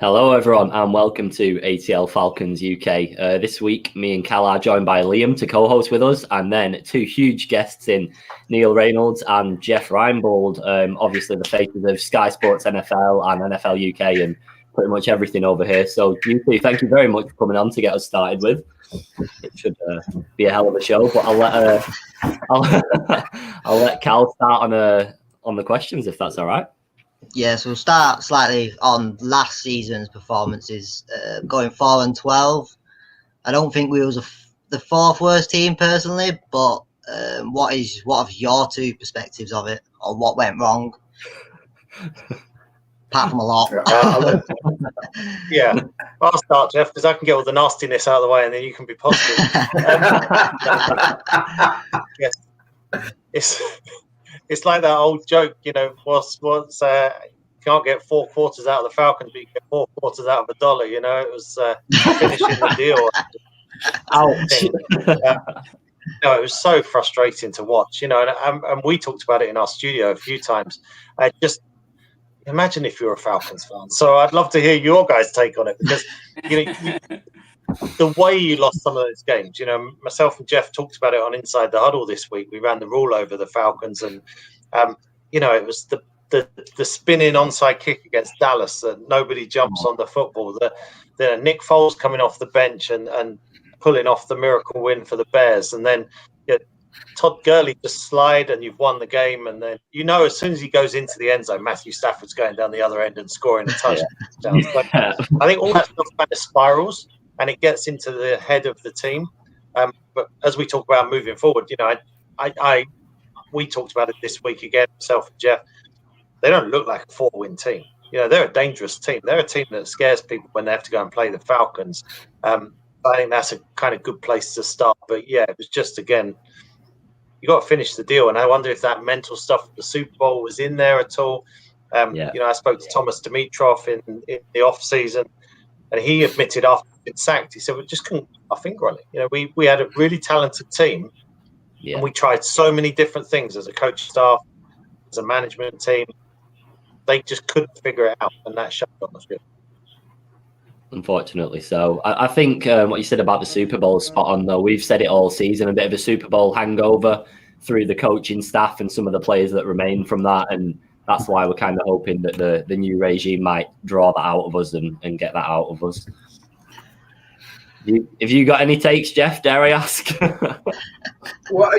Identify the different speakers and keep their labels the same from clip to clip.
Speaker 1: Hello, everyone, and welcome to ATL Falcons UK. This week, me and Cal are joined by Liam to co-host with us, and then two huge guests in Neil Reynolds and Jeff Reinebold, obviously the faces of Sky Sports NFL and NFL UK and pretty much everything over here. So, you two, thank you very much for coming on to get us started with. It should be a hell of a show, but I'll let Cal start on the questions if that's all right.
Speaker 2: Yeah, so we'll start slightly on last season's performances. Going 4-12, I don't think we was the fourth worst team personally, but what are your two perspectives of it, or what went wrong? Apart from a lot.
Speaker 3: Yeah, I'll start, Jeff, because I can get all the nastiness out of the way, and then you can be positive. Yes, it's like that old joke, can't get 4 quarters out of the Falcons, but you get 4 quarters out of $1. It was finishing the deal.
Speaker 1: Ouch.
Speaker 3: It was so frustrating to watch, and we talked about it in our studio a few times. Just imagine if you're a Falcons fan. So I'd love to hear your guys' take on it, because the way you lost some of those games, myself and Jeff talked about it on Inside the Huddle this week. We ran the rule over the Falcons, and it was the spinning onside kick against Dallas that nobody jumps on the football. The Nick Foles coming off the bench and pulling off the miracle win for the Bears, and then Todd Gurley just slide and you've won the game. And then as soon as he goes into the end zone, Matthew Stafford's going down the other end and scoring a touchdown.
Speaker 1: Yeah.
Speaker 3: I think all that stuff kind of spirals and it gets into the head of the team. But as we talk about moving forward, we talked about it this week again, myself and Jeff. They don't look like a 4-win team. They're a dangerous team. They're a team that scares people when they have to go and play the Falcons. I think that's a kind of good place to start. But yeah, it was just, again, you got to finish the deal. And I wonder if that mental stuff of the Super Bowl was in there at all. I spoke to Thomas Dimitrov in the off season, and he admitted after he'd been sacked, he said, we just couldn't put our finger on it. We had a really talented team, and we tried so many different things as a coach staff, as a management team. They just couldn't figure it out, and that showed on the field.
Speaker 1: Unfortunately. So I think what you said about the Super Bowl is spot on, though. We've said it all season, a bit of a Super Bowl hangover through the coaching staff and some of the players that remain from that. And that's why we're kind of hoping that the new regime might draw that out of us and get that out of us. Have you got any takes, Jeff, dare I ask?
Speaker 4: Well,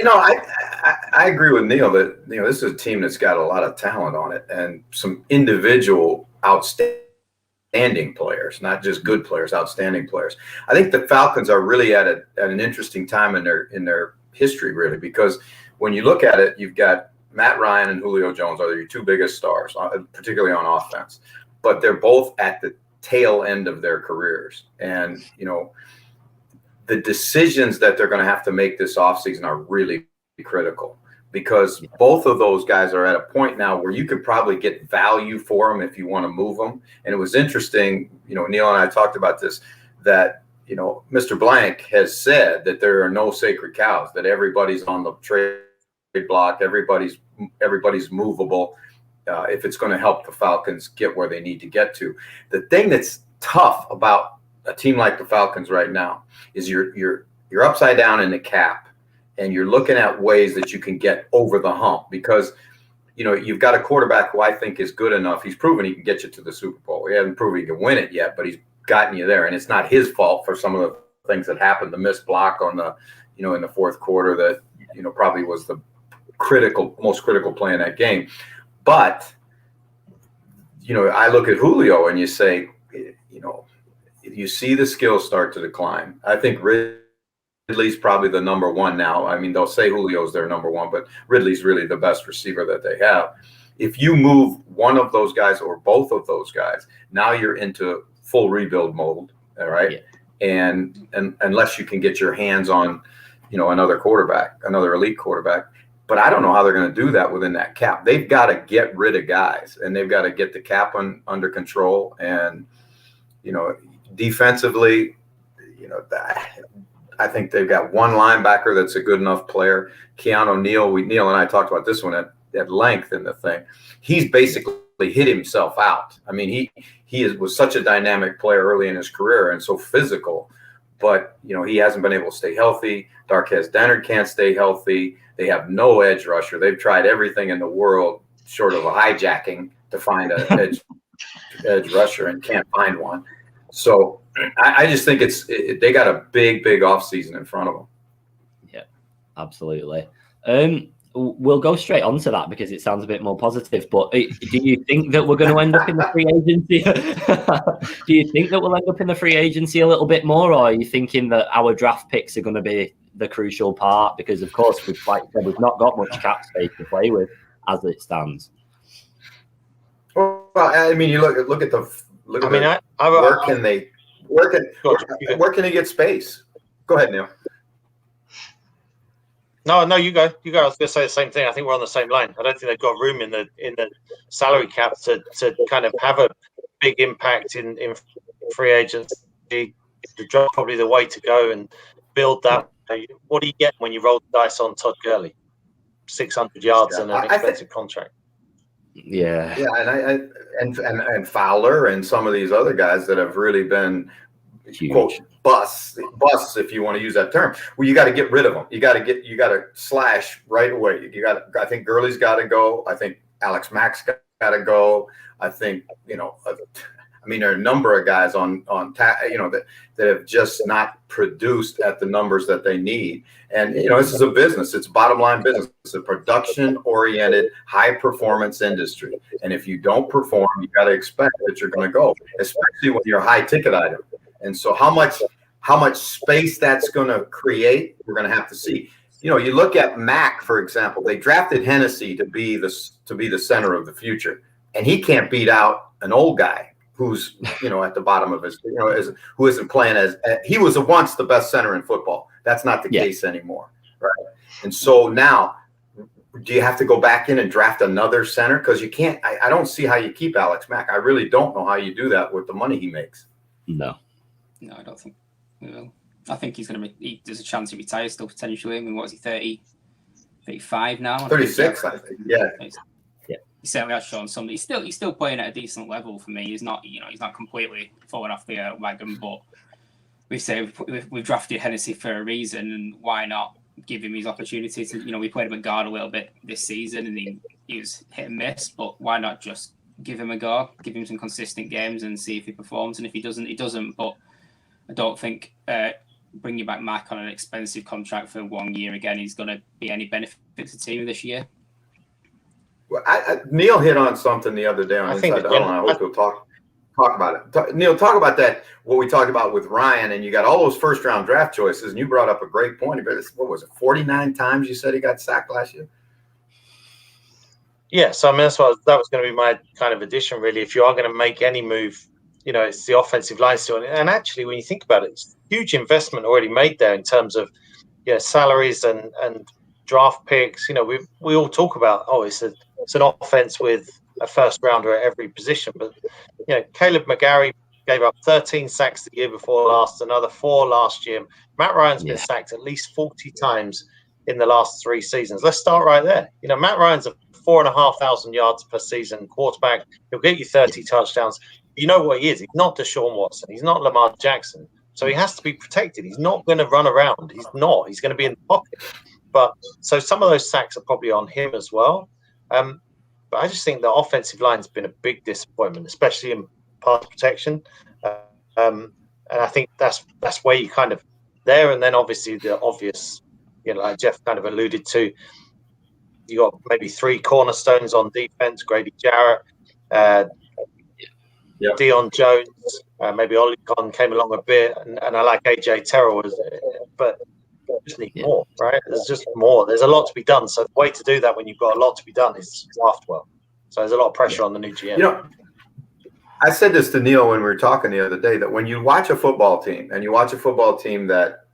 Speaker 4: I agree with Neil that, this is a team that's got a lot of talent on it and some individual outstanding players, not just good players, outstanding players. I think the Falcons are really at an interesting time in their history, really, because when you look at it, you've got Matt Ryan and Julio Jones are your two biggest stars, particularly on offense, but they're both at the tail end of their careers. And, the decisions that they're going to have to make this offseason are really critical, because both of those guys are at a point now where you could probably get value for them if you want to move them. And it was interesting, Neil and I talked about this, that, Mr. Blank has said that there are no sacred cows, that everybody's on the trade block, everybody's movable if it's going to help the Falcons get where they need to get to. The thing that's tough about a team like the Falcons right now is you're upside down in the cap, and you're looking at ways that you can get over the hump, because you've got a quarterback who I think is good enough. He's proven he can get you to the Super Bowl. He hasn't proven he can win it yet, but he's gotten you there, and it's not his fault for some of the things that happened. The missed block on the in the fourth quarter that probably was the most critical play in that game. But I look at Julio and you say, you see the skills start to decline. I think Ridley's probably the number one now. I mean, they'll say Julio's their number one, but Ridley's really the best receiver that they have. If you move one of those guys or both of those guys, now you're into full rebuild mode, all right? Yeah. And unless you can get your hands on, another quarterback, another elite quarterback. But I don't know how they're going to do that within that cap. They've got to get rid of guys, and they've got to get the cap under control. And, defensively, I think they've got one linebacker that's a good enough player. Keanu Neal, Neil and I talked about this one at length in the thing. He's basically hit himself out. I mean, was such a dynamic player early in his career and so physical, but he hasn't been able to stay healthy. Darquez Dennard can't stay healthy. They have no edge rusher. They've tried everything in the world short of a hijacking to find an edge rusher and can't find one. So I just think they got a big offseason in front of them.
Speaker 1: Yeah, absolutely. We'll go straight on to that because it sounds a bit more positive. But do you think that we're going to end up in the free agency? Do you think that we'll end up in the free agency a little bit more, or are you thinking that our draft picks are going to be the crucial part? Because of course, we've not got much cap space to play with as it stands.
Speaker 4: Well, I mean, you look at where can they get space? Go ahead, Neil.
Speaker 3: No, you go. I was going to say the same thing. I think we're on the same line. I don't think they've got room in the salary cap to kind of have a big impact in free agency. The draft probably the way to go and build that. What do you get when you roll the dice on Todd Gurley? 600 yards and an expensive contract.
Speaker 4: Yeah, and Fowler and some of these other guys that have really been quote busts, if you want to use that term. Well, you got to get rid of them. You got to slash right away. I think Gurley's got to go. I think Alex Mack's got to go. I think there are a number of guys that have just not produced at the numbers that they need. And this is a business. It's a bottom line business. It's a production oriented, high performance industry. And if you don't perform, you got to expect that you're going to go, especially when you're a high ticket item. And so how much space that's going to create, we're going to have to see. You look at Mack, for example. They drafted Hennessy to be the center of the future, and he can't beat out an old guy who's at the bottom of his who isn't playing as he was once the best center in football. That's not the case anymore, right? And so now, do you have to go back in and draft another center? Because you can't. I don't see how you keep Alex Mack. I really don't know how you do that with the money he makes.
Speaker 1: No,
Speaker 5: I don't think we will. I think he's going to. There's a chance he retires still potentially. I mean, what is he? 35 now.
Speaker 4: 36, I think. Yeah.
Speaker 5: He certainly has shown something. He's still playing at a decent level for me. He's not, he's not completely falling off the wagon. But we've drafted Hennessy for a reason, and why not give him his opportunity to? We played him at guard a little bit this season, and he was hit and miss. But why not just give him a go, give him some consistent games, and see if he performs? And if he doesn't, he doesn't. But I don't think bringing back Mack on an expensive contract for 1 year again is going to be any benefit to the team this year.
Speaker 4: Well, Neil hit on something the other day on Inside the Huddle, and I hope we'll talk about it. Neil, talk about that, what we talked about with Ryan, and you got all those first-round draft choices, and you brought up a great point. What was it, 49 times you said he got sacked last year?
Speaker 3: Yeah, so that was going to be my kind of addition, really. If you are going to make any move, it's the offensive line still. And actually, when you think about it, it's a huge investment already made there in terms of salaries and draft picks. We all talk about, it's an offense with a first rounder at every position. But, Caleb McGarry gave up 13 sacks the year before last, another 4 last year. Matt Ryan's been sacked at least 40 times in the last 3 seasons. Let's start right there. Matt Ryan's a 4,500 yards per season quarterback. He'll get you 30 touchdowns. You know what he is. He's not Deshaun Watson. He's not Lamar Jackson. So he has to be protected. He's not going to run around. He's not. He's going to be in the pocket. But so some of those sacks are probably on him as well. But I just think the offensive line's been a big disappointment, especially in pass protection. And I think that's where you kind of there. And then obviously the obvious, like Jeff kind of alluded to, you got maybe 3 cornerstones on defense: Grady Jarrett, Deion Jones, maybe Olicon came along a bit, and I like AJ Terrell, but just need more, right? There's just more. There's a lot to be done. So the way to do that when you've got a lot to be done is draft well. So there's a lot of pressure on the new GM.
Speaker 4: I said this to Neil when we were talking the other day, that when you watch a football team and you watch a football team that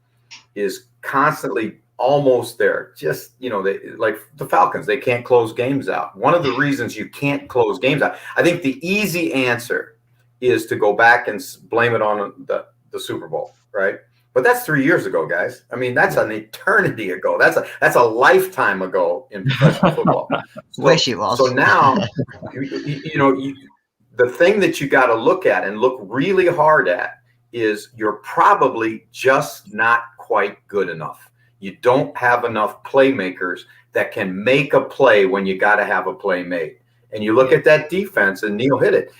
Speaker 4: is constantly almost there, just, like the Falcons, they can't close games out. One of the reasons you can't close games out, I think the easy answer is to go back and blame it on the Super Bowl, right? But that's 3 years ago, guys. I mean, that's an eternity ago. That's a lifetime ago in professional football.
Speaker 2: Wish it was.
Speaker 4: So now, the thing that you got to look at and look really hard at is you're probably just not quite good enough. You don't have enough playmakers that can make a play when you got to have a play made. And you look at that defense, and Neil hit it.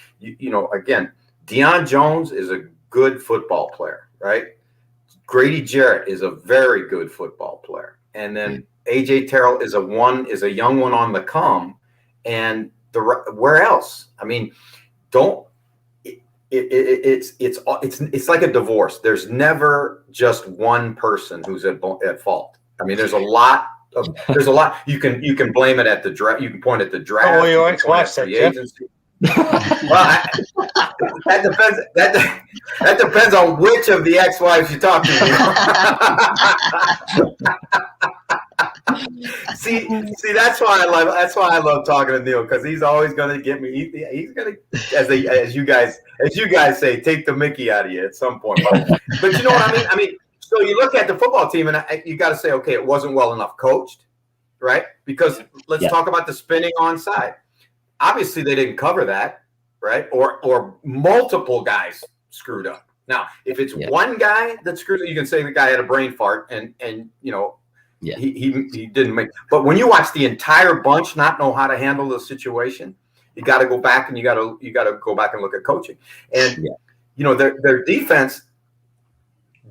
Speaker 4: Again, Deion Jones is a good football player, right? Grady Jarrett is a very good football player. And then AJ Terrell is a young one on the come. And where else? I mean, it's like a divorce. There's never just one person who's at fault. I mean, there's a lot. You can blame it at the draft. You can point at the draft.
Speaker 3: Oh, your ex-wife said, Jeff.
Speaker 4: Well, that depends. That depends on which of the ex-wives you talk to. See, that's why I love talking to Neil, because he's always going to get me. He's going to, as you guys say, take the Mickey out of you at some point. But you know what I mean? I mean, so you look at the football team, and you got to say, okay, it wasn't well enough coached, right? Because let's talk about the spinning onside. Obviously, they didn't cover that, right? Or multiple guys screwed up. Now, if it's one guy that screwed up, you can say the guy had a brain fart, and he didn't make. But when you watch the entire bunch not know how to handle the situation, you got to go back and you got to go back and look at coaching. And their defense.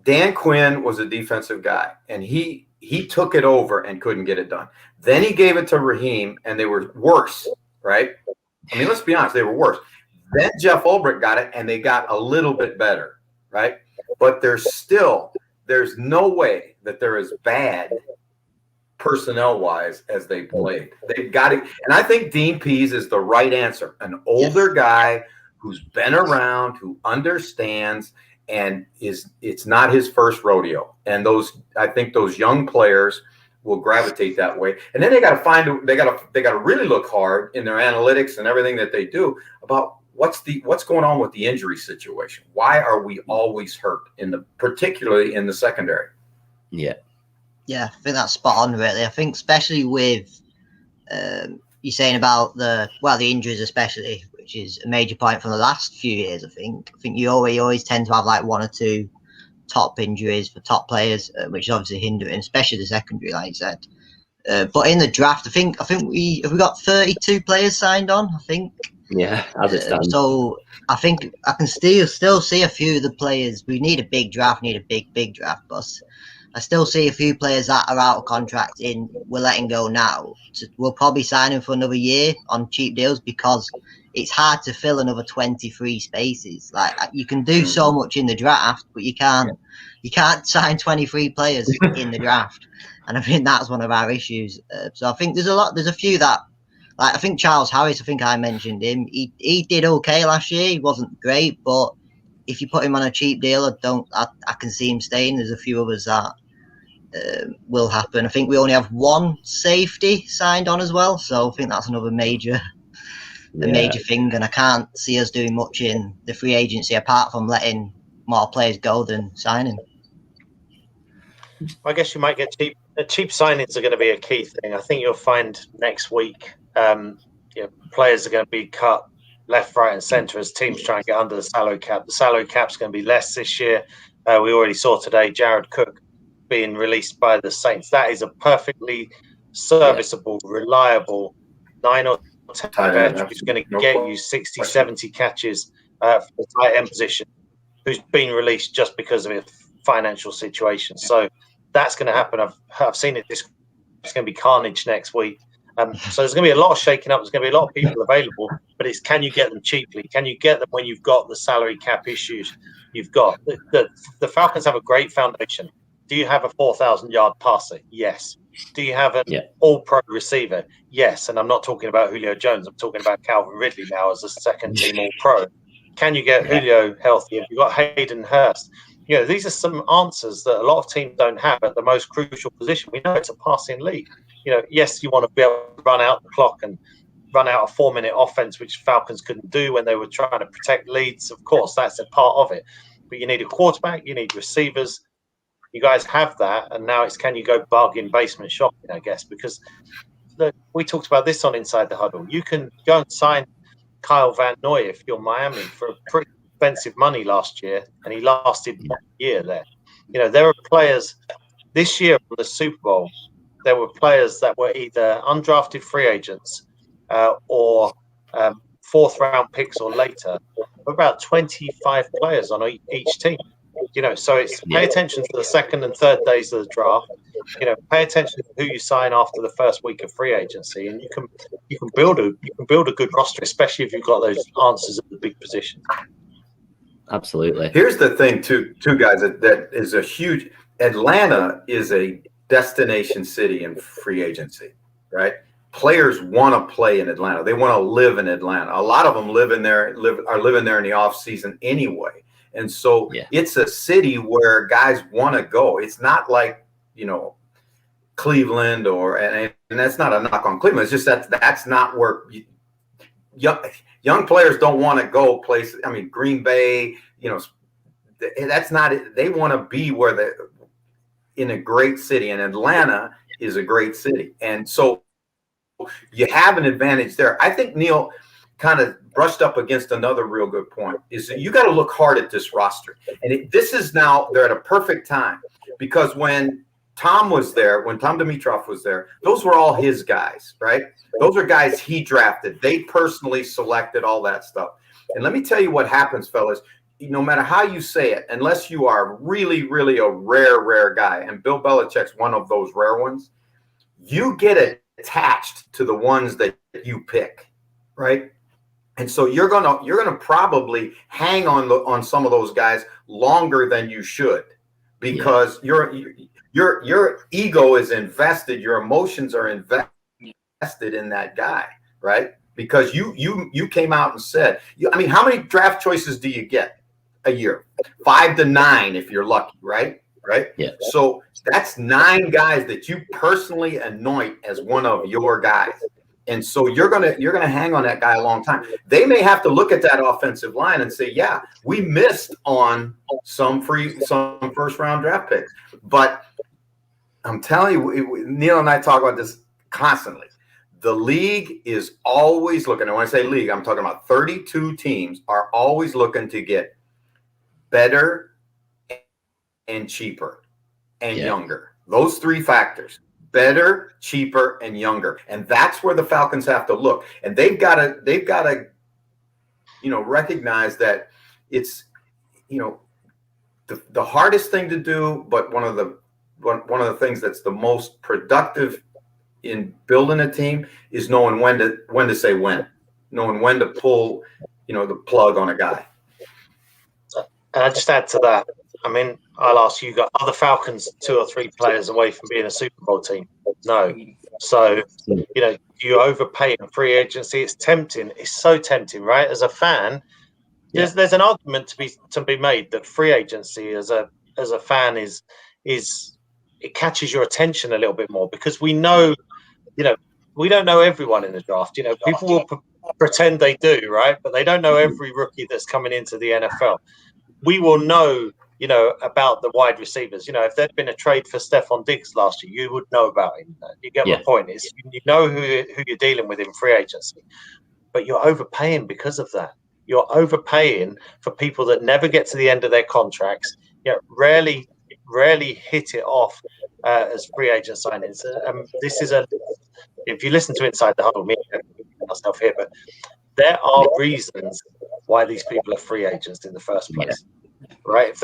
Speaker 4: Dan Quinn was a defensive guy, and he took it over and couldn't get it done. Then he gave it to Raheem, and they were worse. Right? I mean, let's be honest, they were worse. Then Jeff Ulbrich got it, and they got a little bit better, right? But there's no way that they're as bad personnel-wise as they played. They've got it. And I think Dean Pease is the right answer. An older guy who's been around, who understands, and it's not his first rodeo. And I think those young players will gravitate that way. And then they got to really look hard in their analytics and everything that they do about what's going on with the injury situation. Why are we always hurt particularly in the secondary?
Speaker 2: Yeah, I think that's spot on, really. I think especially with you're saying about the injuries, especially, which is a major point from the last few years. I think you always tend to have like one or two top injuries for top players, which is obviously hindering, especially the secondary, like you said. But in the draft, I think we got 32 players signed on. I think.
Speaker 1: Yeah, as it stands.
Speaker 2: So I think I can still see a few of the players. We need a big draft. Need a big draft, but I still see a few players that are out of contract. We're letting go now. So we'll probably sign them for another year on cheap deals, because it's hard to fill another 23 spaces. Like, you can do so much in the draft, but you can't sign 23 players in the draft. And I think that's one of our issues. So I think there's a few that, like, I think Charles Harris, I think I mentioned him. He did okay last year. He wasn't great, but if you put him on a cheap deal, I can see him staying. There's a few others that will happen. I think we only have one safety signed on as well. So I think that's another major thing, and I can't see us doing much in the free agency apart from letting more players go than signing.
Speaker 3: I guess you might get cheap. Cheap signings are going to be a key thing. I think you'll find next week, players are going to be cut left, right, and centre as teams try and get under the salary cap. The salary cap's going to be less this year. We already saw today Jared Cook being released by the Saints. That is a perfectly serviceable, reliable 9 or 10 edge who's going to get you 60, 70 catches for the tight end position, who's been released just because of his financial situation. So that's going to happen. I've seen it. It's going to be carnage next week. So there's going to be a lot of shaking up. There's going to be a lot of people available, but it's, can you get them cheaply? Can you get them when you've got the salary cap issues you've got? The Falcons have a great foundation. Do you have a 4,000-yard passer? Yes. Do you have an all-pro receiver? Yes. And I'm not talking about Julio Jones. I'm talking about Calvin Ridley now as a second-team all-pro. Can you get Julio healthy? Have you got Hayden Hurst? These are some answers that a lot of teams don't have at the most crucial position. We know it's a passing league. Yes, you want to be able to run out the clock and run out a 4-minute offense, which Falcons couldn't do when they were trying to protect leads. Of course, that's a part of it. But you need a quarterback, you need receivers, you guys have that, and now it's can you go bargain basement shopping, I guess, because look, we talked about this on Inside the Huddle. You can go and sign Kyle Van Noy if you're Miami for pretty expensive money last year, and he lasted 1 year there. You know, there are players this year from the Super Bowl. There were players that were either undrafted free agents or fourth round picks or later. About 25 players on each team. You know, so it's pay attention to the second and third days of the draft. You know, pay attention to who you sign after the first week of free agency, and you can build a good roster, especially if you've got those answers at the big positions.
Speaker 1: Absolutely.
Speaker 4: Here's the thing, too, guys. That is a huge. Atlanta is a destination city in free agency, right? Players want to play in Atlanta. They want to live in Atlanta. A lot of them are living there in the off season anyway. And so it's a city where guys want to go. It's not like, you know, Cleveland and that's not a knock on Cleveland. It's just that's not where young players don't want to go places. I mean, Green Bay, you know, that's not it. They want to be where they're in a great city, and Atlanta is a great city. And so you have an advantage there. I think Neil kind of brushed up against another real good point is that you got to look hard at this roster. And this is now, they're at a perfect time because when Tom Dimitroff was there, those were all his guys, right? Those are guys he drafted. They personally selected all that stuff. And let me tell you what happens, fellas. No matter how you say it, unless you are really, really a rare guy, and Bill Belichick's one of those rare ones, you get attached to the ones that you pick, right? And so you're gonna probably hang on some of those guys longer than you should because your ego is invested, your emotions are invested in that guy, right? Because you came out and said, I mean, how many draft choices do you get a year? 5 to 9 if you're lucky, right? Right? Yeah. So that's 9 guys that you personally anoint as one of your guys. And so you're gonna hang on that guy a long time. They may have to look at that offensive line and say, yeah, we missed on some first round draft picks. But I'm telling you, Neil and I talk about this constantly. The league is always looking, and when I say league, I'm talking about 32 teams are always looking to get better and cheaper and younger. Those 3 factors. Better, cheaper, and younger, and that's where the Falcons have to look. And they've got to, you know, recognize that it's, you know, the hardest thing to do, but one of the things that's the most productive in building a team is knowing when to say when, knowing when to pull, you know, the plug on a guy.
Speaker 3: And I just add to that. I mean, I'll ask you guys, are the Falcons 2 or 3 players away from being a Super Bowl team? No. So, you know, you overpay in free agency. It's tempting. It's so tempting, right? As a fan, there's an argument to be made that free agency as a fan is it catches your attention a little bit more because we know, you know, we don't know everyone in the draft. You know, people will pretend they do, right? But they don't know every rookie that's coming into the NFL. We will know, you know, about the wide receivers. You know, if there'd been a trade for Stephon Diggs last year, you would know about him. You get my point. Is you know who you're dealing with in free agency, but you're overpaying because of that. You're overpaying for people that never get to the end of their contracts. You know, rarely hit it off as free agent signings. This is if you listen to Inside the Huddle, me and myself here, but there are reasons why these people are free agents in the first place. Right? If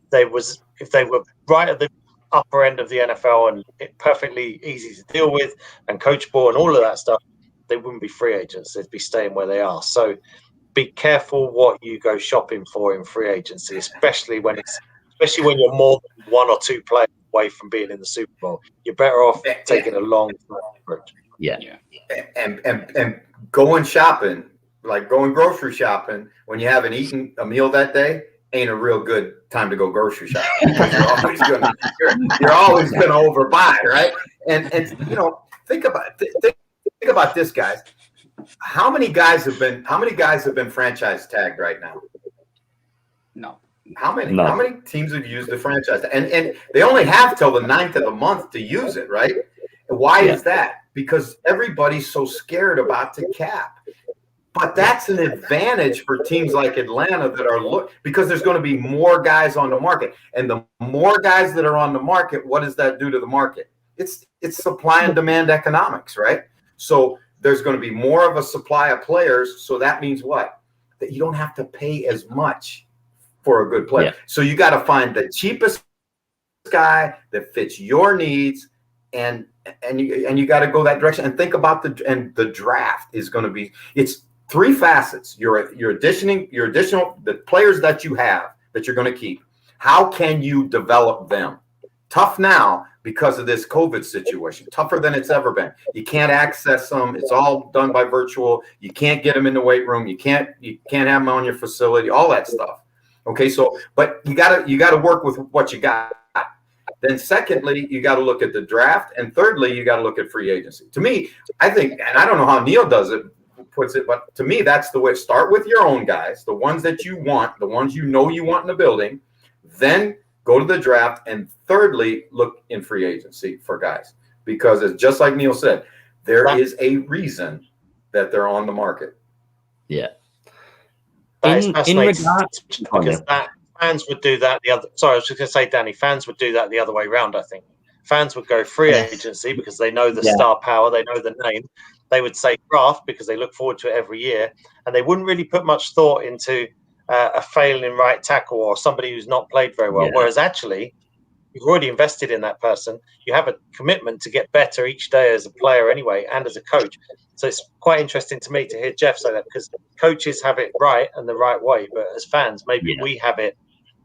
Speaker 3: they were right at the upper end of the NFL and perfectly easy to deal with and coachable and all of that stuff, they wouldn't be free agents. They'd be staying where they are. So be careful what you go shopping for in free agency, especially when you're more than 1 or 2 players away from being in the Super Bowl. You're better off taking a long approach.
Speaker 1: Yeah.
Speaker 4: And going shopping, like going grocery shopping when you haven't eaten a meal that day, ain't a real good time to go grocery shopping. You're always gonna overbuy, right? And you know, think about this, guys. How many guys have been franchise tagged right now? How many teams have used the franchise? And they only have till the 9th of the month to use it, right? Why is that? Because everybody's so scared about the cap. But that's an advantage for teams like Atlanta that are because there's going to be more guys on the market. And the more guys that are on the market, what does that do to the market? It's supply and demand economics, right? So there's going to be more of a supply of players. So that means what? That you don't have to pay as much for a good player. Yeah. So you got to find the cheapest guy that fits your needs, and you got to go that direction. And think about the draft is going to be, it's 3 facets. Your additional the players that you have that you're going to keep. How can you develop them? Tough now because of this COVID situation, tougher than it's ever been. You can't access them. It's all done by virtual. You can't get them in the weight room. You can't have them on your facility, all that stuff. Okay. So, but you gotta work with what you got. Then secondly, you got to look at the draft. And thirdly, you got to look at free agency. To me, I think, and I don't know how Neil puts it, but to me, that's the way. Start with your own guys, the ones that you want, the ones you know you want in the building, then go to the draft, and thirdly, look in free agency for guys. Because it's just like Neil said, there is a reason that they're on the market.
Speaker 1: Yeah.
Speaker 3: Because fans would do that the other. Sorry, I was just going to say, Danny, fans would do that the other way around. I think fans would go free agency because they know the star power, they know the name. They would say draft because they look forward to it every year, and they wouldn't really put much thought into a failing right tackle or somebody who's not played very well. Whereas actually, you've already invested in that person. You have a commitment to get better each day as a player anyway, and as a coach. So it's quite interesting to me to hear Jeff say that, because coaches have it right and the right way, but as fans, maybe we have it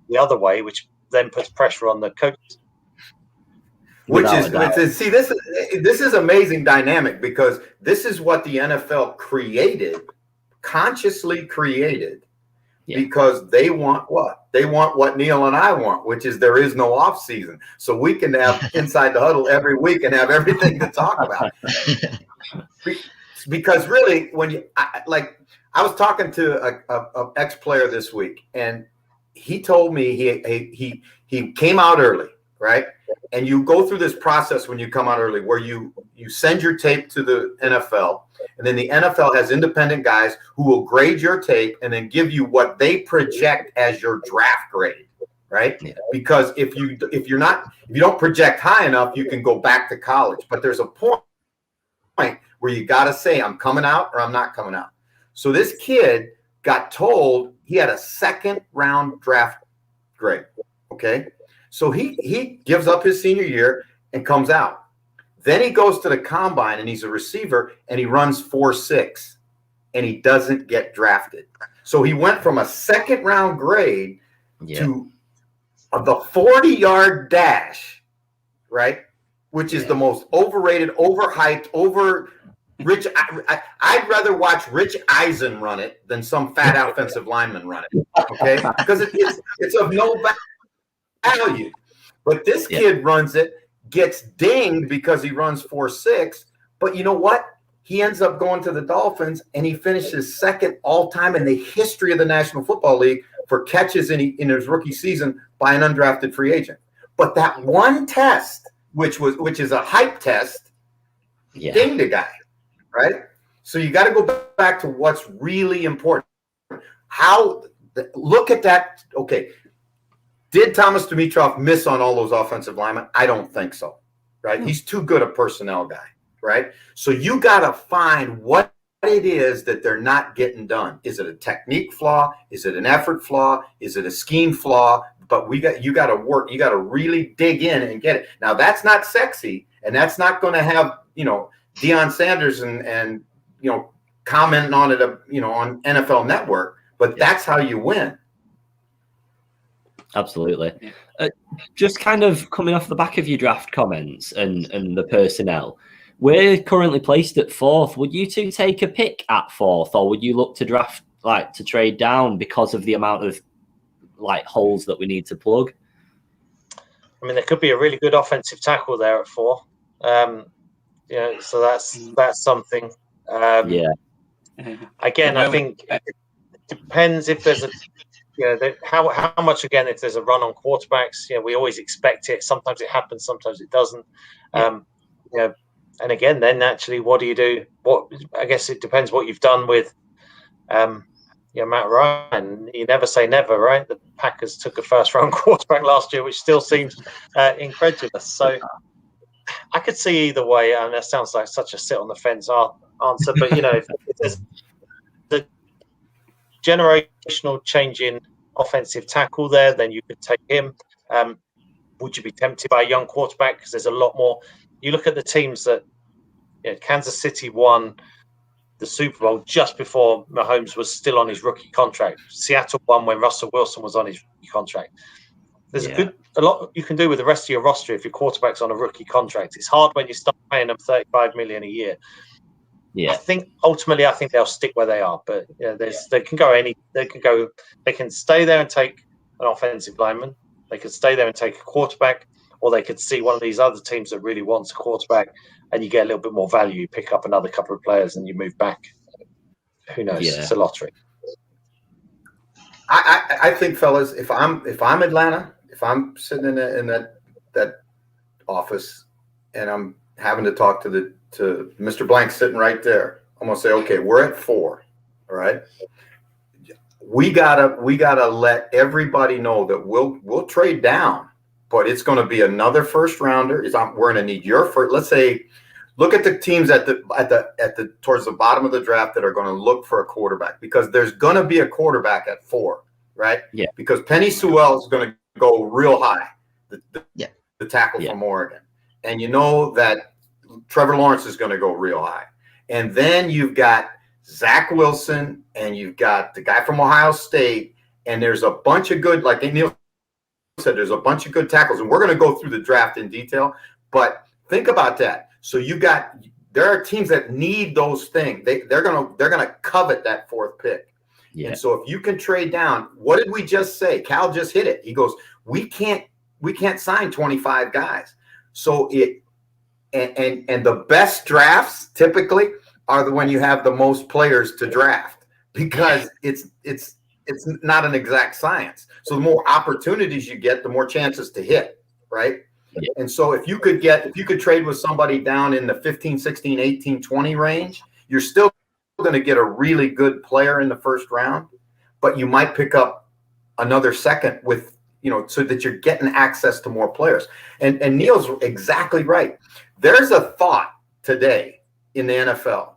Speaker 3: the other way, which then puts pressure on the coaches.
Speaker 4: See, this is amazing dynamic, because this is what the NFL created, consciously created. Yeah. Because they want what? They want what Neil and I want, which is there is no off season. So we can have Inside the Huddle every week and have everything to talk about. Because really, I was talking to a ex-player this week, and he told me he came out early, right? And you go through this process when you come out early where you send your tape to the NFL, and then the NFL has independent guys who will grade your tape and then give you what they project as your draft grade, right? Yeah. Because if you don't project high enough, you can go back to college. But there's a point where you got to say, I'm coming out or I'm not coming out. So this kid got told he had a 2nd round draft grade. Okay. So he gives up his senior year and comes out. Then he goes to the combine, and he's a receiver, and he runs 4.6, and he doesn't get drafted. So he went from a 2nd round grade to the 40-yard dash, right? Which is the most overrated, overhyped, Rich. I'd rather watch Rich Eisen run it than some fat offensive lineman run it. Okay, because it's of no value. But this kid runs it, gets dinged because he runs 4.6. But you know what? He ends up going to the Dolphins, and he finishes 2nd all-time in the history of the National Football League for catches in his rookie season by an undrafted free agent. But that one test, which is a hype test, dinged a guy, right? So you got to go back to what's really important. Look at that. Okay. Did Thomas Dimitroff miss on all those offensive linemen? I don't think so, right? He's too good a personnel guy, right? So you got to find what it is that they're not getting done. Is it a technique flaw? Is it an effort flaw? Is it a scheme flaw? But you got to work. You got to really dig in and get it. Now, that's not sexy, and that's not going to have, Deion Sanders and commenting on it, on NFL Network, but that's how you win.
Speaker 1: Absolutely. Just kind of coming off the back of your draft comments and the personnel, we're currently placed at 4th. Would you two take a pick at 4th, or would you look to draft, to trade down because of the amount of holes that we need to plug?
Speaker 3: I mean, there could be a really good offensive tackle there at 4. So that's something. Again, I think it depends if there's how much, again, if there's a run on quarterbacks, we always expect it. Sometimes it happens, sometimes it doesn't. And again, then naturally, what do you do? I guess it depends what you've done with Matt Ryan. You never say never, right? The Packers took a first-round quarterback last year, which still seems incredulous. So I could see either way, and that sounds like such a sit-on-the-fence answer. But, if there's the generational change in offensive tackle there, then you could take him. Would you be tempted by a young quarterback? Because there's a lot more. You look at the teams that Kansas City won the Super Bowl just before Mahomes was still on his rookie contract. Seattle won when Russell Wilson was on his rookie contract. There's a lot you can do with the rest of your roster if your quarterback's on a rookie contract. It's hard when you start paying them $35 million a year. Yeah, I think they'll stick where they are, but they can go. They can stay there and take an offensive lineman. They could stay there and take a quarterback, or they could see one of these other teams that really wants a quarterback, and you get a little bit more value. You pick up another couple of players, and you move back. Who knows? Yeah. It's a lottery.
Speaker 4: I think, fellas, if I'm Atlanta, if I'm sitting in that office and I'm having to talk to Mr. Blank sitting right there, I'm gonna say, okay, we're at 4, all right. We gotta let everybody know that we'll trade down, but it's going to be another first rounder. We're going to need your first. Let's say, look at the teams at the towards the bottom of the draft that are going to look for a quarterback, because there's going to be a quarterback at 4, right?
Speaker 1: Yeah.
Speaker 4: Because Penny Sewell is going to go real high, the tackle from Oregon, and you know that Trevor Lawrence is going to go real high, and then you've got Zach Wilson, and you've got the guy from Ohio State, and there's a bunch of good, like Neil said, there's a bunch of good tackles, and we're going to go through the draft in detail, but think about that. So there are teams that need those things. They're going to covet that 4th pick. Yeah. And so if you can trade down, what did we just say? Cal just hit it. He goes, we can't sign 25 guys. So and the best drafts typically are when you have the most players to draft, because it's not an exact science. So the more opportunities you get, the more chances to hit, right? Yeah. And so if you could trade with somebody down in the 15, 16, 18, 20 range, you're still going to get a really good player in the first round, but you might pick up another second with, so that you're getting access to more players. And Neil's exactly right. There's a thought today in the NFL,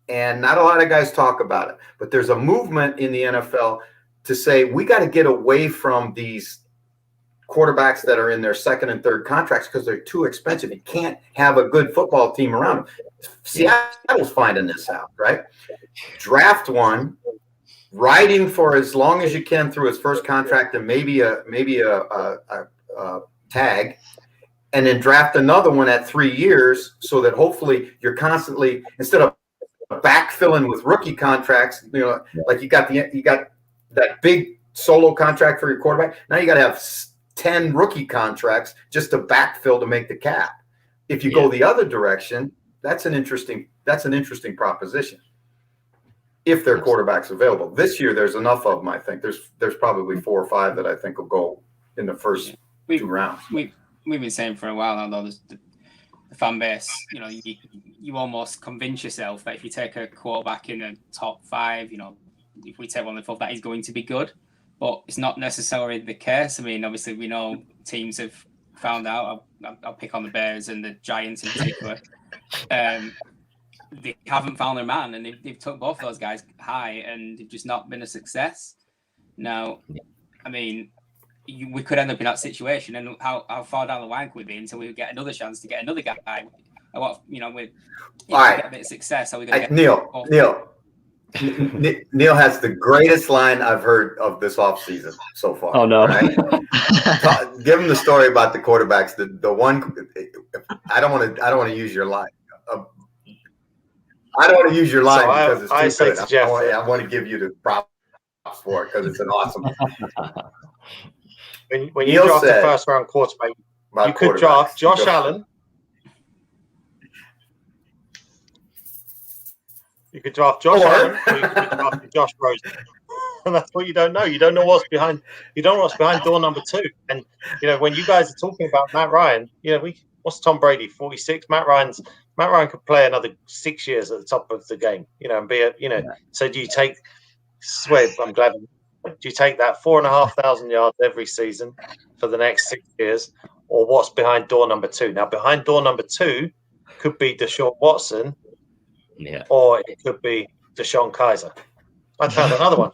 Speaker 4: and not a lot of guys talk about it, but there's a movement in the NFL to say we got to get away from these quarterbacks that are in their 2nd and 3rd contracts because they're too expensive. You can't have a good football team around them. Seattle's finding this out, right? Draft one, ride him for as long as you can through his first contract and maybe a tag, and then draft another one at 3 years, so that hopefully you're constantly, instead of backfilling with rookie contracts, like you got that big solo contract for your quarterback. Now you got to have 10 rookie contracts just to backfill to make the cap. If you go the other direction, that's an interesting proposition. If their quarterback's available this year, there's enough of them. I think there's probably 4 or 5 that I think will go in the first 2 rounds.
Speaker 5: We've been saying for a while now, though, the fan base, you almost convince yourself that if you take a quarterback in the top 5, if we take one of the 4, that is going to be good. But it's not necessarily the case. I mean, obviously, we know teams have found out. I'll pick on the Bears and the Giants in particular. They haven't found their man, and they've took both of those guys high, and they've just not been a success. Now, I mean, we could end up in that situation, and how far down the line could we be until we get another chance to get another guy? With get a bit of success, are we going to get
Speaker 4: Neil has the greatest line I've heard of this offseason so far.
Speaker 1: Oh no!
Speaker 4: Right? Give him the story about the quarterbacks. The one I don't want to use your line. I don't want to use your line because it's too good.
Speaker 3: Jeff,
Speaker 4: I want to give you the props for it because it's an awesome.
Speaker 3: When you draft the first round quarterback, you could draft Josh Allen. You could draft Josh Allen, or you could draft Josh Rosen. And that's what you don't know. You don't know what's behind. You don't know what's behind door number 2. And when you guys are talking about Matt Ryan, what's Tom Brady, 46? Matt Ryan could play another 6 years at the top of the game. And be So do you take? I'm glad. Do you take that 4,500 yards every season for the next 6 years, or what's behind door number 2? Now, behind door number 2 could be Deshaun Watson, or it could be Deshaun Kaiser. I found another one.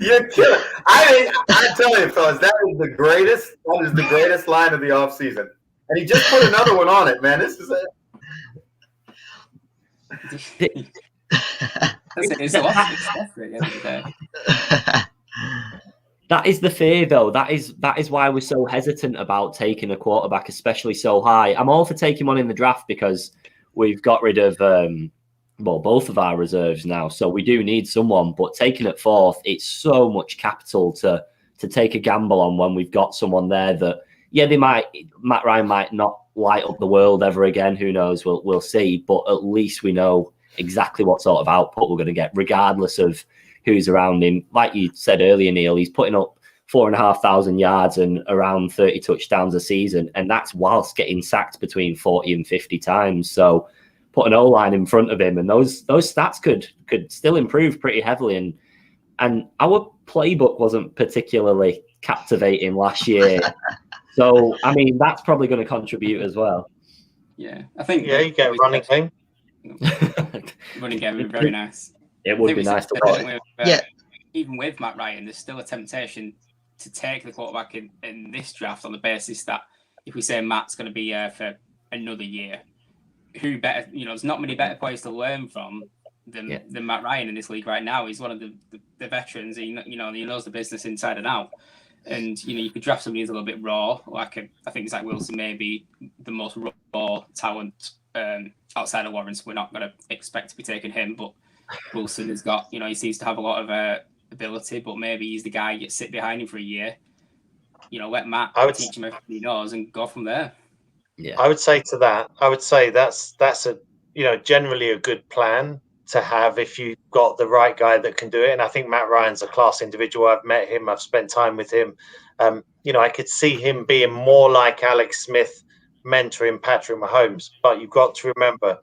Speaker 4: You're killing. I tell you, fellas, that is the greatest. That is the greatest line of the offseason. And he just put another one on it, man. This is it.
Speaker 1: That is the fear, though. That is why we're so hesitant about taking a quarterback, especially so high. I'm all for taking one in the draft because we've got rid of both of our reserves now, so we do need someone. But taking it 4th, it's so much capital to take a gamble on when we've got someone there that Matt Ryan might not light up the world ever again. Who knows? We'll see. But at least we know exactly what sort of output we're going to get, regardless of who's around him. Like you said earlier, Neil, he's putting up 4,500 yards and around 30 touchdowns a season, and that's whilst getting sacked between 40 and 50 times. So put an O-line in front of him, and those stats could still improve pretty heavily. And our playbook wasn't particularly captivating last year. So, I mean, that's probably going to contribute as well.
Speaker 5: Yeah, I think.
Speaker 3: Yeah, you get a running game.
Speaker 5: Running game would be very nice.
Speaker 1: It would be nice to watch.
Speaker 5: Even with Matt Ryan, there's still a temptation to take the quarterback in this draft on the basis that if we say Matt's going to be here for another year, who better? There's not many better players to learn from than Matt Ryan in this league right now. He's one of the veterans. He knows the business inside and out. And you could draft somebody who's a little bit raw. I think Zach Wilson may be the most raw talent outside of Lawrence. We're not going to expect to be taking him, but Wilson has got, he seems to have a lot of ability, but maybe he's the guy you sit behind him for a year. Let Matt teach him everything he knows and go from there.
Speaker 3: Yeah, I would say to that, that's a generally a good plan to have if you've got the right guy that can do it. And I think Matt Ryan's a class individual. I've met him. I've spent time with him. I could see him being more like Alex Smith mentoring Patrick Mahomes. But you've got to remember,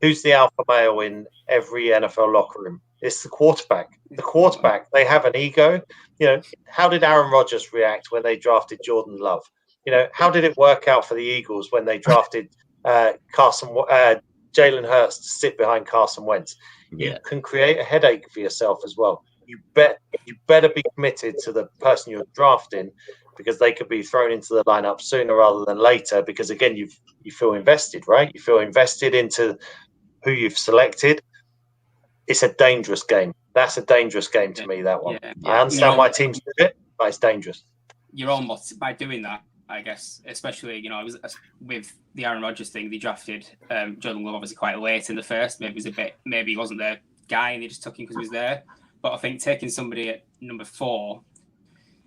Speaker 3: who's the alpha male in every NFL locker room? It's the quarterback. The quarterback, they have an ego. How did Aaron Rodgers react when they drafted Jordan Love? How did it work out for the Eagles when they drafted Jalen Hurts to sit behind Carson Wentz? You can create a headache for yourself as well. You better be committed to the person you're drafting, because they could be thrown into the lineup sooner rather than later. Because again, you feel invested, right? You feel invested into who you've selected. It's a dangerous game. That's a dangerous game to me, that one. I understand why teams do it, but it's dangerous.
Speaker 5: You're almost, by doing that, I guess, especially, it was with the Aaron Rodgers thing, they drafted Jordan Love obviously quite late in the first. Maybe he wasn't their guy and they just took him because he was there. But I think taking somebody at number 4,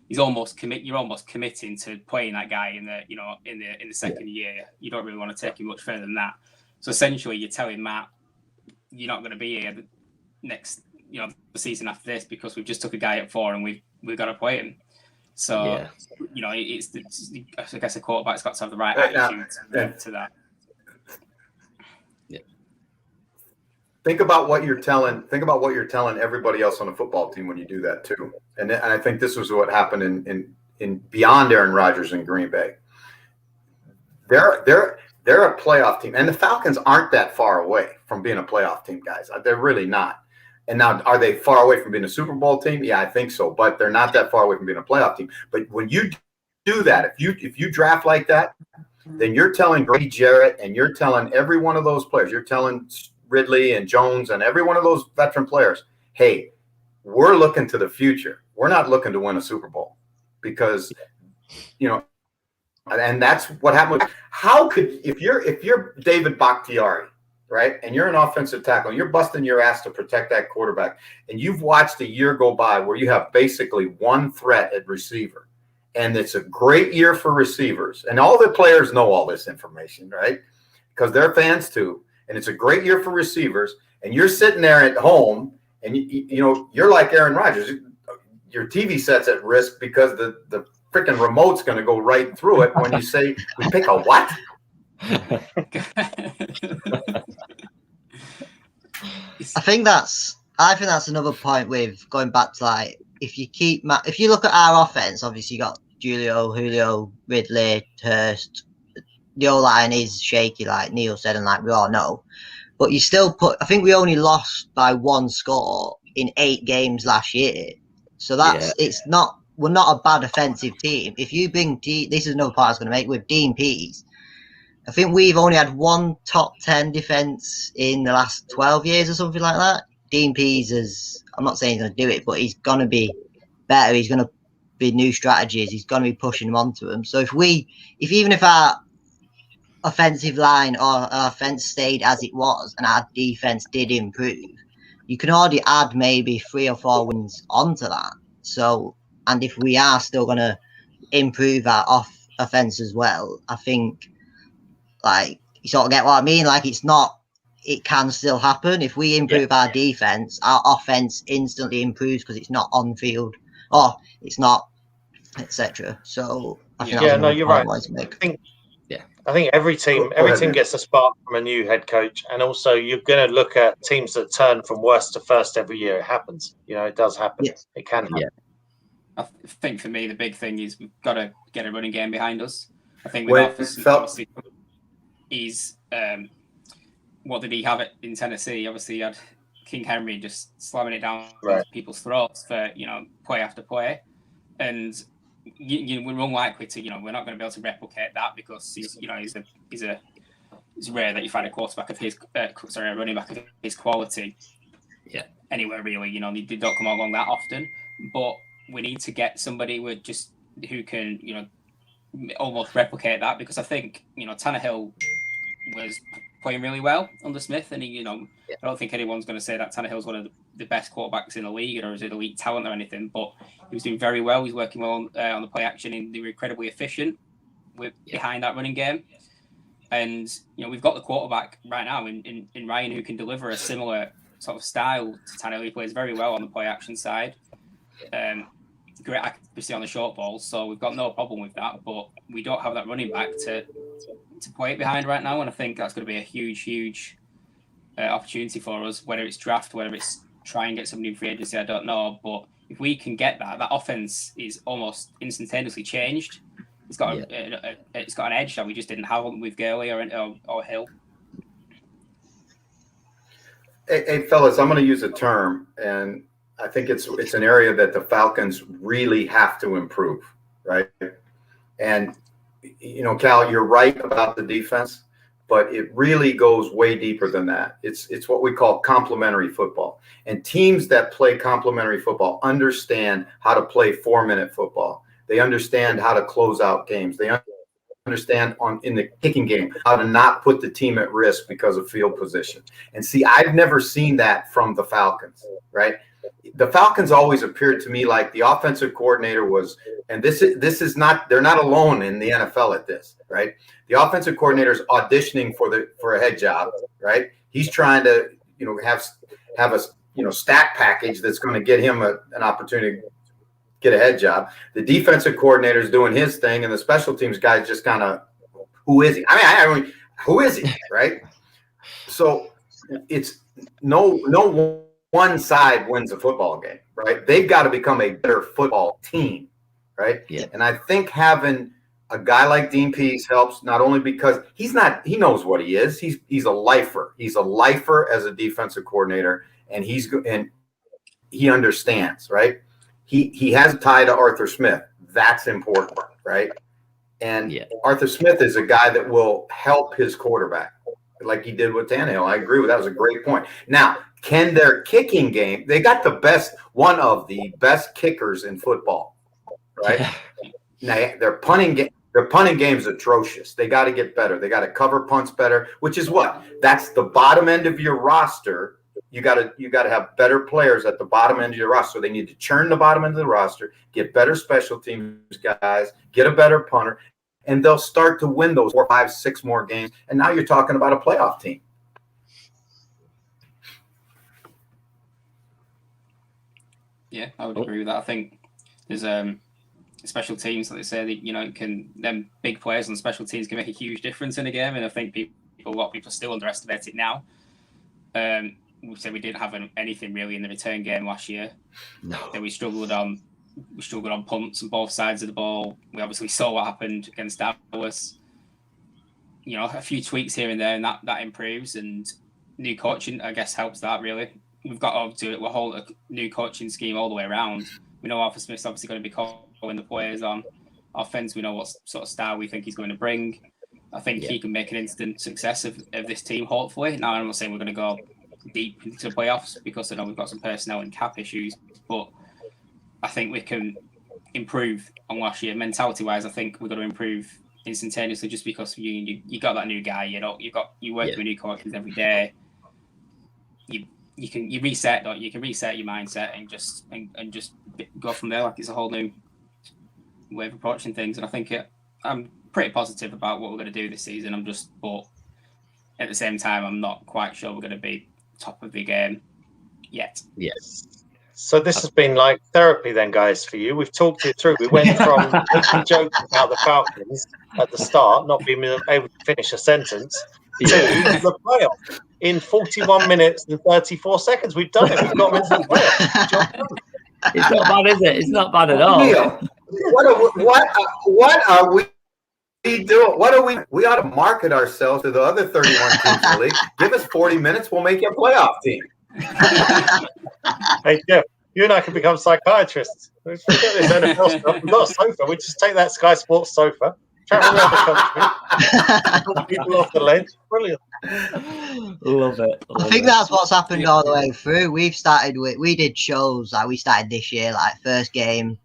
Speaker 5: you're almost committing to playing that guy in the second year. You don't really want to take him much further than that. So essentially, you're telling Matt, you're not going to be here the next, the season after this, because we've just took a guy at 4 and we've got to play him. So, it's I guess a quarterback's got to have the right attitude to that.
Speaker 1: Yeah.
Speaker 4: Think about what you're telling everybody else on the football team when you do that too. And I think this was what happened in beyond Aaron Rodgers in Green Bay. They're a playoff team, and the Falcons aren't that far away from being a playoff team, guys. They're really not. And now, are they far away from being a Super Bowl team? Yeah, I think so. But they're not that far away from being a playoff team. But when you do that, if you draft like that, then you're telling Grady Jarrett and you're telling every one of those players, you're telling Ridley and Jones and every one of those veteran players, hey, we're looking to the future. We're not looking to win a Super Bowl, because, and that's what happened. How could, if you're David Bakhtiari, right, and you're an offensive tackle, and you're busting your ass to protect that quarterback, and you've watched a year go by where you have basically one threat at receiver, and it's a great year for receivers, and all the players know all this information, right, because they're fans too, and it's a great year for receivers, and you're sitting there at home, and you're like Aaron Rodgers. Your TV set's at risk because the freaking remote's going to go right through it when you say we pick a what?
Speaker 2: I think that's another point with going back to like if you look at our offense, obviously you got Julio, Ridley, Hurst. The O-line is shaky, like Neil said, and like we all know. But you still I think we only lost by 1 score in 8 games last year. So we're not a bad offensive team. If you bring this is another part I was going to make with Dean Pease. I think we've only had 1 top 10 defense in the last 12 years or something like that. Dean Pease I'm not saying he's going to do it, but he's going to be better. He's going to be new strategies. He's going to be pushing them onto them. So even if our offensive line or our offense stayed as it was and our defense did improve, you can already add maybe 3 or 4 wins onto that. So, and if we are still going to improve our offense as well, I think, like, you sort of get what I mean? Like, it can still happen. If we improve our defense, our offense instantly improves because it's not on field or it's not, etc. So, I think
Speaker 3: you're right. I think every team gets a spark from a new head coach, and also you're going to look at teams that turn from worst to first every year. It happens, it does happen. Yeah. It can happen. Yeah.
Speaker 5: I think for me the big thing is we've got to get a running game behind us. I think he's what did he have it in Tennessee? Obviously, he had King Henry just slamming it down people's throats for play after play, and. We're unlikely to, we're not going to be able to replicate that because it's rare that you find a quarterback of his, a running back of his quality.
Speaker 1: Yeah.
Speaker 5: Anywhere really, they don't come along that often. But we need to get somebody who can, almost replicate that because I think, Tannehill was playing really well under Smith, and I don't think anyone's going to say that Tannehill's one of the best quarterbacks in the league or is an elite talent or anything, but he was doing very well. He's working well on the play action, and they were incredibly efficient behind that running game. And we've got the quarterback right now in Ryan who can deliver a similar sort of style to Tannehill. He plays very well on the play action side. Great accuracy on the short balls, so we've got no problem with that. But we don't have that running back to play it behind right now, and I think that's going to be a huge opportunity for us. Whether it's draft, whether it's try and get somebody in free agency, I don't know. But if we can get that offense is almost instantaneously changed. It's got it's got an edge that we just didn't have with Gurley or Hill.
Speaker 4: Hey, fellas, I'm going to use a term, and I think it's an area that the Falcons really have to improve, right? And Cal, you're right about the defense, but it really goes way deeper than that. It's what we call complementary football. And teams that play complementary football understand how to play 4-minute football. They understand how to close out games. They understand in the kicking game how to not put the team at risk because of field position. And see, I've never seen that from the Falcons, right? The Falcons always appeared to me like the offensive coordinator was, and this is not, they're not alone in the NFL at this, right? The offensive coordinator is auditioning for a head job, right? He's trying to, have a stat package that's going to get him an opportunity to get a head job. The defensive coordinator is doing his thing, and the special teams guy just kind of, who is he? I mean, who is he, right? So it's no one side wins a football game, right? They've got to become a better football team, right?
Speaker 1: Yeah.
Speaker 4: And I think having a guy like Dean Pease helps, not only because he knows what he is. He's a lifer. He's a lifer as a defensive coordinator, and he understands, right? He has a tie to Arthur Smith. That's important, right? And Arthur Smith is a guy that will help his quarterback like he did with Tannehill. I agree with that. Was a great point. Now, can their kicking game, they got one of the best kickers in football, right? Now, their punting game is atrocious. They got to get better. They got to cover punts better, which is what? That's the bottom end of your roster. You got to have better players at the bottom end of your roster. So they need to churn the bottom end of the roster, get better special teams guys, get a better punter, and they'll start to win those 4, 5, 6 more games. And now you're talking about a playoff team.
Speaker 5: Yeah, I would agree with that. I think there's special teams, like they say, that, them big players on special teams can make a huge difference in a game, and I think a lot of people still underestimate it now. We said we didn't have anything really in the return game last year.
Speaker 1: No.
Speaker 5: Then we struggled on punts on both sides of the ball. We obviously saw what happened against Dallas. A few tweaks here and there, and that improves. And new coaching, I guess, helps that really. We've got to do a whole new coaching scheme all the way around. We know Arthur Smith's obviously going to be calling the players on offense. We know what sort of style we think he's going to bring. I think he can make an instant success of this team, hopefully. Now, I'm not saying we're going to go deep into the playoffs because I know we've got some personnel and cap issues, but I think we can improve on last year. Mentality-wise, I think we're going to improve instantaneously just because you got that new guy. You work with new coaches every day. You can reset your mindset and just go from there. Like it's a whole new way of approaching things. And I think I'm pretty positive about what we're going to do this season. But at the same time, I'm not quite sure we're going to be top of the game yet.
Speaker 1: Yes.
Speaker 3: So this has been like therapy then, guys, for you. We've talked it through. We went from making jokes about the Falcons at the start, not being able to finish a sentence, to the playoff in 41 minutes and 34 seconds. We've done it. We've got into the playoff.
Speaker 1: It's not bad, is it? It's not bad at all.
Speaker 4: Neil, what are we doing? What are we ought to market ourselves to the other 31 teams in the league. Give us 40 minutes, we'll make you a playoff team.
Speaker 3: Hey, Jeff, you and I can become psychiatrists. Forget this NFL stuff. We've got a sofa. We just take that Sky Sports sofa, travel around the country, people off the ledge. Brilliant.
Speaker 1: Love it.
Speaker 2: I think that's what's happened all the way through. We did shows we started this year, like first game,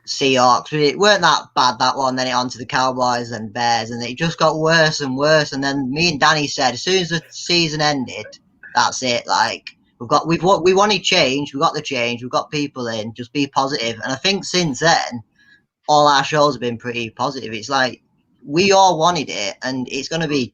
Speaker 2: Seahawks. It weren't that bad, that one. Then it on to the Cowboys and Bears, and it just got worse and worse. And then me and Danny said, as soon as the season ended, that's it. Like we wanted change. We got the change. We've got people in. Just be positive. And I think since then, all our shows have been pretty positive. It's like we all wanted it, and it's going to be.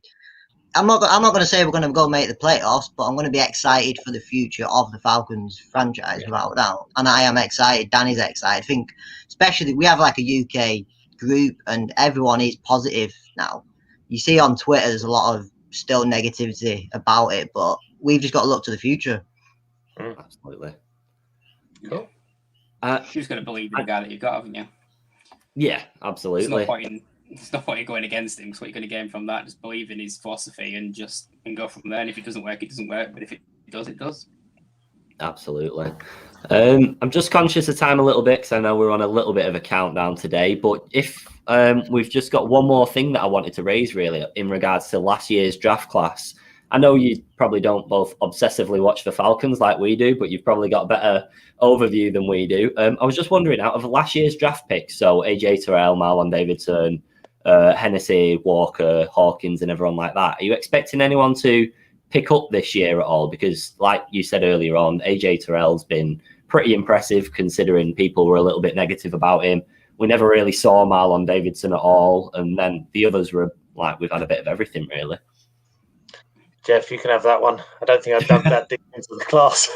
Speaker 2: I'm not going to say we're going to go make the playoffs, but I'm going to be excited for the future of the Falcons franchise without a doubt. And I am excited. Danny's excited. I think, especially, we have like a UK group, and everyone is positive now. You see on Twitter, there's a lot of still negativity about it, but we've just got to look to the future.
Speaker 1: Absolutely.
Speaker 5: Cool. You're just going to believe in the guy that you've got, haven't you?
Speaker 1: Yeah, absolutely.
Speaker 5: There's no point in going against him. So what you're going to gain from that, just believe in his philosophy and go from there. And if it doesn't work, it doesn't work. But if it does, it does.
Speaker 1: Absolutely. I'm just conscious of time a little bit because I know we're on a little bit of a countdown today. But if we've just got one more thing that I wanted to raise really in regards to last year's draft class. I know you probably don't both obsessively watch the Falcons like we do, but you've probably got a better overview than we do. I was just wondering, out of last year's draft picks, so AJ Terrell, Marlon Davidson, Hennessy, Walker, Hawkins, and everyone like that, are you expecting anyone to pick up this year at all? Because like you said earlier on, AJ Terrell's been pretty impressive considering people were a little bit negative about him. We never really saw Marlon Davidson at all. And then the others were like, we've had a bit of everything really.
Speaker 3: Jeff, you can have that one. I don't think I've dug that deep into the class.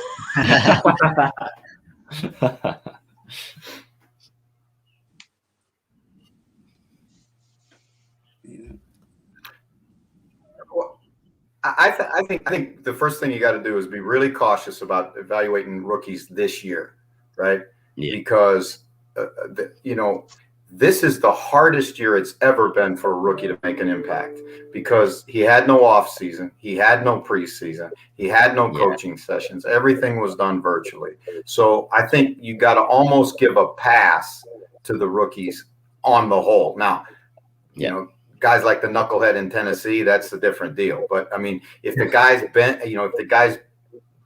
Speaker 4: I think the first thing you got to do is be really cautious about evaluating rookies this year, right?
Speaker 1: Yeah.
Speaker 4: Because this is the hardest year it's ever been for a rookie to make an impact because he had no off season, he had no preseason, he had no coaching sessions. Everything was done virtually. So I think you got to almost give a pass to the rookies on the whole. Now, guys like the knucklehead in Tennessee, that's a different deal. But I mean, if the guy's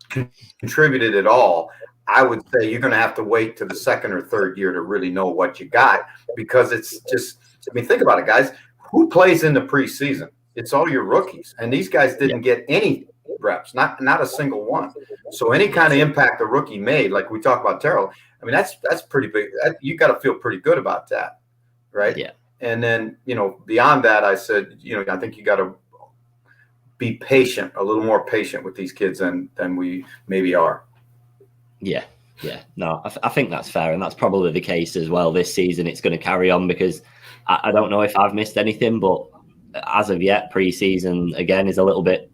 Speaker 4: contributed at all, I would say you're going to have to wait to the second or third year to really know what you got, because it's just, I mean, think about it, guys. Who plays in the preseason? It's all your rookies. And these guys didn't get any reps, not a single one. So any kind of impact a rookie made, like we talked about Terrell, I mean, that's pretty big. You got to feel pretty good about that, right?
Speaker 1: Yeah.
Speaker 4: And then, beyond that, I said, I think you got to be patient, a little more patient with these kids than we maybe are.
Speaker 1: Yeah. Yeah, no, I think that's fair, and that's probably the case as well this season. It's going to carry on because I don't know if I've missed anything, but as of yet, pre-season again is a little bit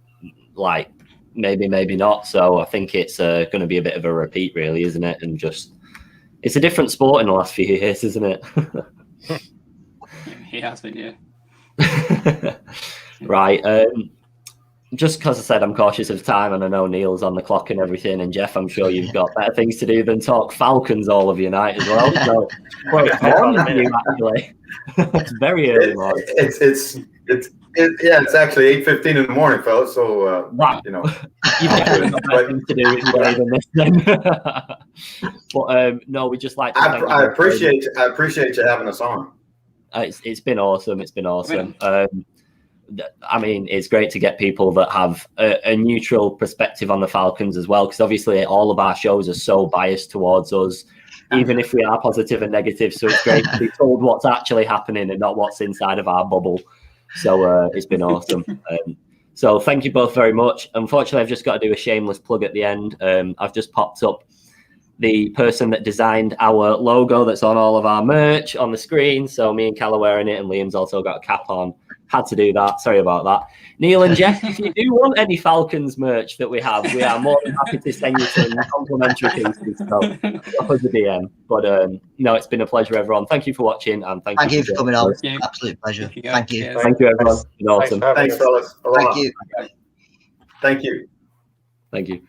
Speaker 1: like maybe not. So I think it's going to be a bit of a repeat, really, isn't it? And just it's a different sport in the last few years, isn't it?
Speaker 5: He has been, yeah.
Speaker 1: Right. Just because I said I'm cautious of time, and I know Neil's on the clock and everything, and Jeff, I'm sure you've got better things to do than talk Falcons all of your night as well. So, it's morning for you, actually. It's very early morning.
Speaker 4: It's actually 8:15 in the morning, fellas. So
Speaker 1: right.
Speaker 4: You know,
Speaker 1: you've got better things to do with your day than this, then. But no, we just like to.
Speaker 4: I appreciate you having us on.
Speaker 1: It's been awesome. It's been awesome. I mean, it's great to get people that have a neutral perspective on the Falcons as well, because obviously all of our shows are so biased towards us, even if we are positive and negative. So it's great to be told what's actually happening and not what's inside of our bubble. So it's been awesome. So thank you both very much. Unfortunately, I've just got to do a shameless plug at the end. I've just popped up the person that designed our logo that's on all of our merch on the screen. So me and Cal are wearing it, and Liam's also got a cap on. Had to do that. Sorry about that. Neil and Jeff, if you do want any Falcons merch that we are more than happy to send you some complimentary pieces. So drop us a DM. But no, it's been a pleasure, everyone. Thank you for watching, and thank you
Speaker 2: for coming on. Absolute pleasure. Thank you.
Speaker 1: Thank you, everyone. It's been awesome.
Speaker 4: Thanks, fellas.
Speaker 2: Thank you.
Speaker 4: Thank you.
Speaker 1: Thank you.